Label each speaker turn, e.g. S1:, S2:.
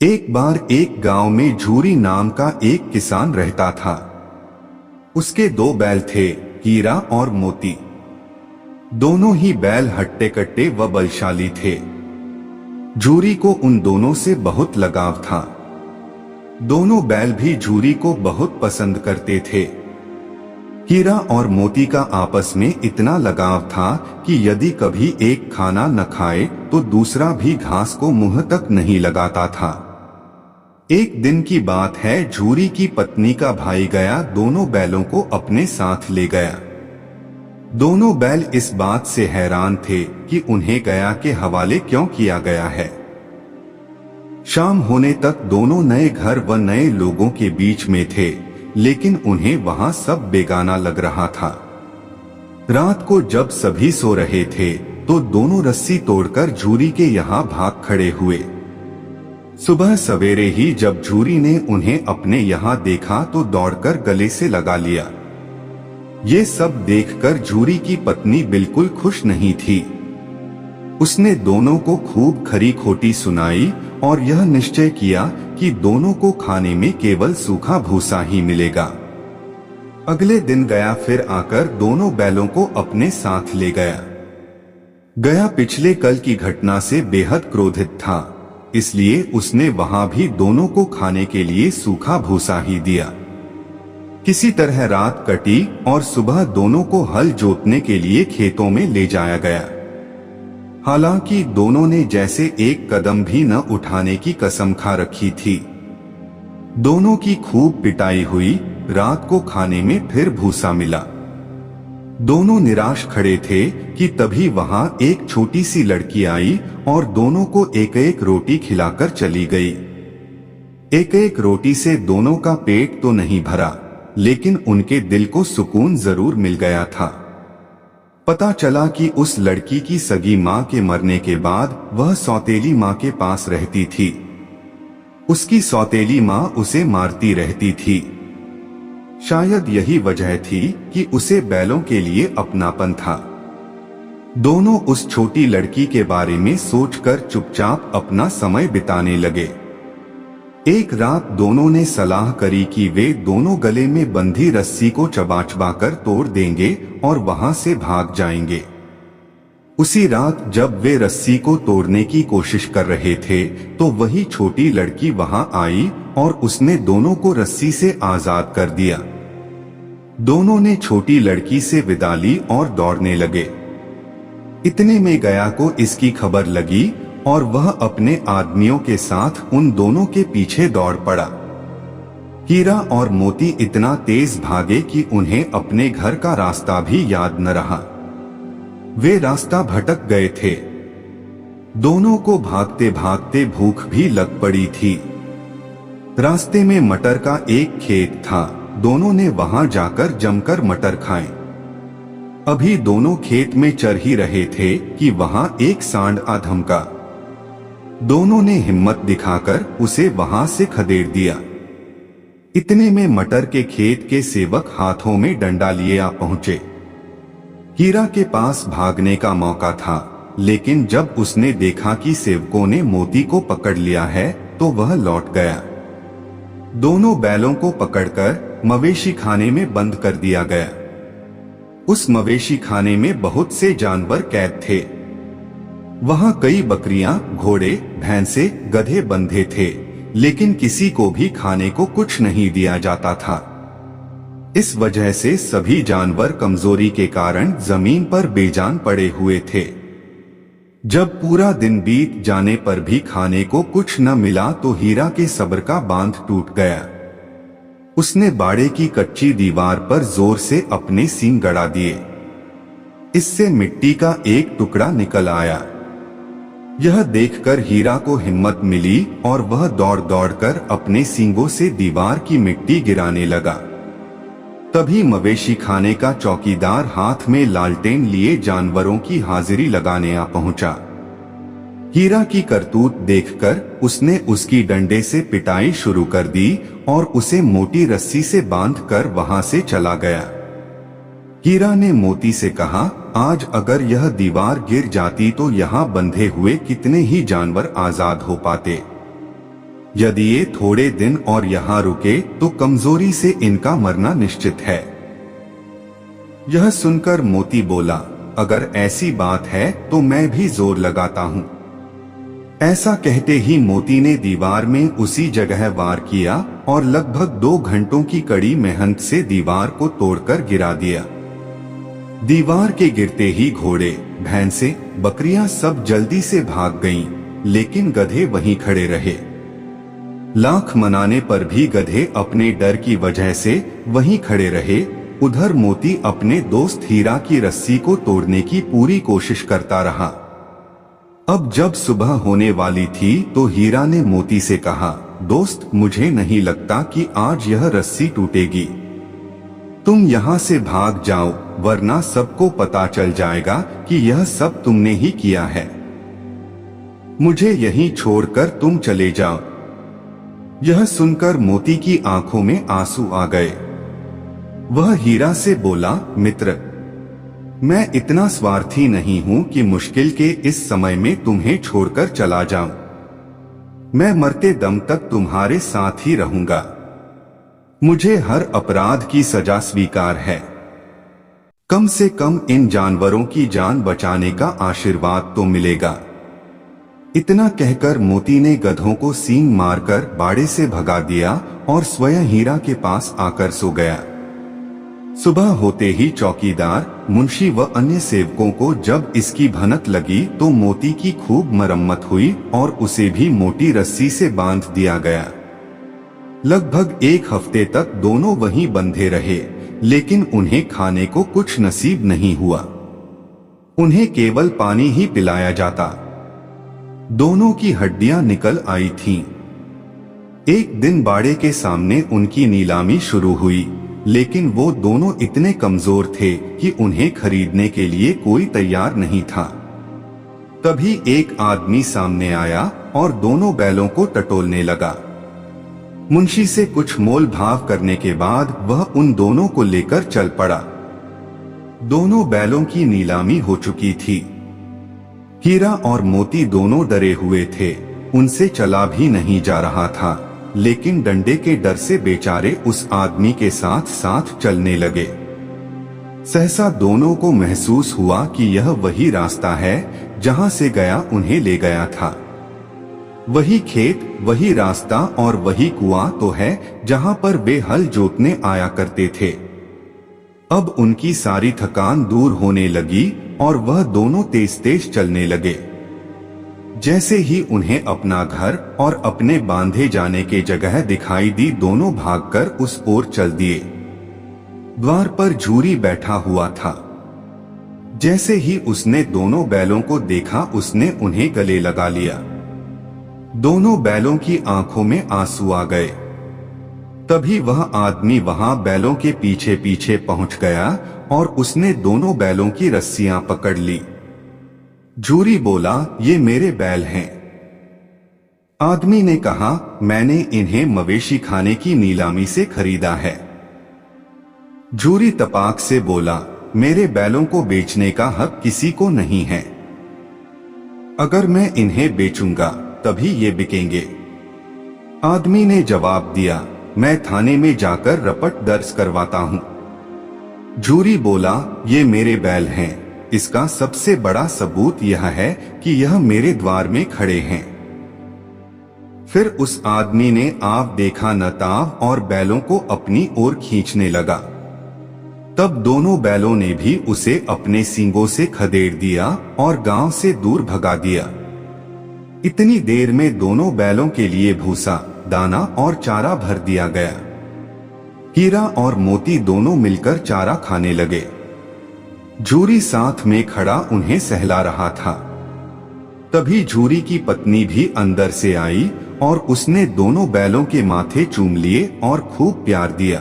S1: एक बार एक गांव में झूरी नाम का एक किसान रहता था। उसके दो बैल थे, हीरा और मोती। दोनों ही बैल हट्टे कट्टे व बलशाली थे। झूरी को उन दोनों से बहुत लगाव था। दोनों बैल भी झूरी को बहुत पसंद करते थे। हीरा और मोती का आपस में इतना लगाव था कि यदि कभी एक खाना न खाए तो दूसरा भी घास को मुंह तक नहीं लगाता था। एक दिन की बात है, झूरी की पत्नी का भाई गया दोनों बैलों को अपने साथ ले गया। दोनों बैल इस बात से हैरान थे कि उन्हें गया के हवाले क्यों किया गया है। शाम होने तक दोनों नए घर व नए लोगों के बीच में थे, लेकिन उन्हें वहां सब बेगाना लग रहा था। रात को जब सभी सो रहे थे तो दोनों रस्सी तोड़कर झूरी के यहाँ भाग खड़े हुए। सुबह सवेरे ही जब झूरी ने उन्हें अपने यहाँ देखा तो दौड़कर गले से लगा लिया। ये सब देखकर झूरी की पत्नी बिल्कुल खुश नहीं थी। उसने दोनों को खूब खरी खोटी सुनाई और यह निश्चय किया कि दोनों को खाने में केवल सूखा भूसा ही मिलेगा। अगले दिन गया फिर आकर दोनों बैलों को अपने साथ ले गया। गया पिछले कल की घटना से बेहद क्रोधित था, इसलिए उसने वहां भी दोनों को खाने के लिए सूखा भूसा ही दिया। किसी तरह रात कटी और सुबह दोनों को हल जोतने के लिए खेतों में ले जाया गया। हालांकि दोनों ने जैसे एक कदम भी न उठाने की कसम खा रखी थी। दोनों की खूब पिटाई हुई। रात को खाने में फिर भूसा मिला। दोनों निराश खड़े थे कि तभी वहां एक छोटी सी लड़की आई और दोनों को एक एक रोटी खिलाकर चली गई। एक एक रोटी से दोनों का पेट तो नहीं भरा, लेकिन उनके दिल को सुकून जरूर मिल गया था। पता चला कि उस लड़की की सगी माँ के मरने के बाद वह सौतेली माँ के पास रहती थी। उसकी सौतेली माँ उसे मारती रहती थी। शायद यही वजह थी कि उसे बैलों के लिए अपनापन था। दोनों उस छोटी लड़की के बारे में सोचकर चुपचाप अपना समय बिताने लगे। एक रात दोनों ने सलाह करी कि वे दोनों गले में बंधी रस्सी को चबा चबा कर तोड़ देंगे और वहां से भाग जाएंगे। उसी रात जब वे रस्सी को तोड़ने की कोशिश कर रहे थे तो वही छोटी लड़की वहां आई और उसने दोनों को रस्सी से आजाद कर दिया। दोनों ने छोटी लड़की से विदा ली और दौड़ने लगे। इतने में गया को इसकी खबर लगी और वह अपने आदमियों के साथ उन दोनों के पीछे दौड़ पड़ा। हीरा और मोती इतना तेज भागे कि उन्हें अपने घर का रास्ता भी याद न रहा। वे रास्ता भटक गए थे। दोनों को भागते भागते भूख भी लग पड़ी थी। रास्ते में मटर का एक खेत था। दोनों ने वहां जाकर जमकर मटर खाए। अभी दोनों खेत में चर ही रहे थे कि वहां एक सांड आ धमका। दोनों ने हिम्मत दिखाकर उसे वहां से खदेड़ दिया। इतने में मटर के खेत के सेवक हाथों में डंडा लिए आ पहुंचे। हीरा के पास भागने का मौका था, लेकिन जब उसने देखा कि सेवकों ने मोती को पकड़ लिया है तो वह लौट गया। दोनों बैलों को पकड़कर मवेशी खाने में बंद कर दिया गया। उस मवेशी खाने में बहुत से जानवर कैद थे। वहां कई बकरियां, घोड़े, भैंसे, गधे बंधे थे, लेकिन किसी को भी खाने को कुछ नहीं दिया जाता था। इस वजह से सभी जानवर कमजोरी के कारण जमीन पर बेजान पड़े हुए थे। जब पूरा दिन बीत जाने पर भी खाने को कुछ न मिला तो हीरा के सब्र का बांध टूट गया। उसने बाड़े की कच्ची दीवार पर जोर से अपने सींग गड़ा दिए। इससे मिट्टी का एक टुकड़ा निकल आया। यह देखकर हीरा को हिम्मत मिली और वह दौड़ दौड़कर अपने सींगों से दीवार की मिट्टी गिराने लगा। तभी मवेशी खाने का चौकीदार हाथ में लालटेन लिए जानवरों की हाजिरी लगाने आ पहुंचा। हीरा की करतूत देखकर उसने उसकी डंडे से पिटाई शुरू कर दी और उसे मोटी रस्सी से बांधकर वहां से चला गया। हीरा ने मोती से कहा, आज अगर यह दीवार गिर जाती तो यहाँ बंधे हुए कितने ही जानवर आजाद हो पाते। यदि ये थोड़े दिन और यहाँ रुके तो कमजोरी से इनका मरना निश्चित है। यह सुनकर मोती बोला, अगर ऐसी बात है तो मैं भी जोर लगाता हूँ। ऐसा कहते ही मोती ने दीवार में उसी जगह वार किया और लगभग 2 घंटों की कड़ी मेहनत से दीवार को तोड़कर गिरा दिया। दीवार के गिरते ही घोड़े, भैंसे, बकरियां सब जल्दी से भाग गईं, लेकिन गधे वहीं खड़े रहे। लाख मनाने पर भी गधे अपने डर की वजह से वहीं खड़े रहे। उधर मोती अपने दोस्त हीरा की रस्सी को तोड़ने की पूरी कोशिश करता रहा। अब जब सुबह होने वाली थी तो हीरा ने मोती से कहा, दोस्त, मुझे नहीं लगता कि आज यह रस्सी टूटेगी। तुम यहाँ से भाग जाओ, वरना सबको पता चल जाएगा कि यह सब तुमने ही किया है। मुझे यहीं छोड़कर तुम चले जाओ। यह सुनकर मोती की आंखों में आंसू आ गए। वह हीरा से बोला, मित्र, मैं इतना स्वार्थी नहीं हूं कि मुश्किल के इस समय में तुम्हें छोड़कर चला जाऊं। मैं मरते दम तक तुम्हारे साथ ही रहूंगा। मुझे हर अपराध की सजा स्वीकार है। कम से कम इन जानवरों की जान बचाने का आशीर्वाद तो मिलेगा। इतना कहकर मोती ने गधों को सींग मारकर बाड़े से भगा दिया और स्वयं हीरा के पास आकर सो गया। सुबह होते ही चौकीदार, मुंशी व अन्य सेवकों को जब इसकी भनक लगी तो मोती की खूब मरम्मत हुई और उसे भी मोटी रस्सी से बांध दिया गया। लगभग 1 हफ्ते तक दोनों वहीं बंधे रहे, लेकिन उन्हें खाने को कुछ नसीब नहीं हुआ। उन्हें केवल पानी ही पिलाया जाता। दोनों की हड्डियां निकल आई थीं। एक दिन बाड़े के सामने उनकी नीलामी शुरू हुई, लेकिन वो दोनों इतने कमजोर थे कि उन्हें खरीदने के लिए कोई तैयार नहीं था। तभी एक आदमी सामने आया और दोनों बैलों को टटोलने लगा। मुंशी से कुछ मोल भाव करने के बाद वह उन दोनों को लेकर चल पड़ा। दोनों बैलों की नीलामी हो चुकी थी। हीरा और मोती दोनों डरे हुए थे। उनसे चला भी नहीं जा रहा था, लेकिन डंडे के डर से बेचारे उस आदमी के साथ साथ चलने लगे। सहसा दोनों को महसूस हुआ कि यह वही रास्ता है जहां से गया उन्हें ले गया था। वही खेत, वही रास्ता और वही कुआं तो है जहां पर वे हल जोतने आया करते थे। अब उनकी सारी थकान दूर होने लगी और वह दोनों तेज तेज चलने लगे। जैसे ही उन्हें अपना घर और अपने बांधे जाने के जगह दिखाई दी, दोनों भागकर उस ओर चल दिए। द्वार पर झूरी बैठा हुआ था। जैसे ही उसने दोनों बैलों को देखा, उसने उन्हें गले लगा लिया। दोनों बैलों की आंखों में आंसू आ गए। तभी वह आदमी वहां बैलों के पीछे पीछे पहुंच गया और उसने दोनों बैलों की रस्सियां पकड़ ली। झूरी बोला, ये मेरे बैल हैं। आदमी ने कहा, मैंने इन्हें मवेशी खाने की नीलामी से खरीदा है। झूरी तपाक से बोला, मेरे बैलों को बेचने का हक किसी को नहीं है। अगर मैं इन्हें बेचूंगा तभी ये बिकेंगे। आदमी ने जवाब दिया, मैं थाने में जाकर रपट दर्ज करवाता हूं। झूरी बोला, ये मेरे बैल हैं। इसका सबसे बड़ा सबूत यह है कि यह मेरे द्वार में खड़े हैं। फिर उस आदमी ने आप देखा न ताव और बैलों को अपनी ओर खींचने लगा। तब दोनों बैलों ने भी उसे अपने सींगों से खदेड़ दिया और गांव से दूर भगा दिया। इतनी देर में दोनों बैलों के लिए भूसा, दाना और चारा भर दिया गया। हीरा और मोती दोनों मिलकर चारा खाने लगे। झूरी साथ में खड़ा उन्हें सहला रहा था। तभी झूरी की पत्नी भी अंदर से आई और उसने दोनों बैलों के माथे चूम लिए और खूब प्यार दिया।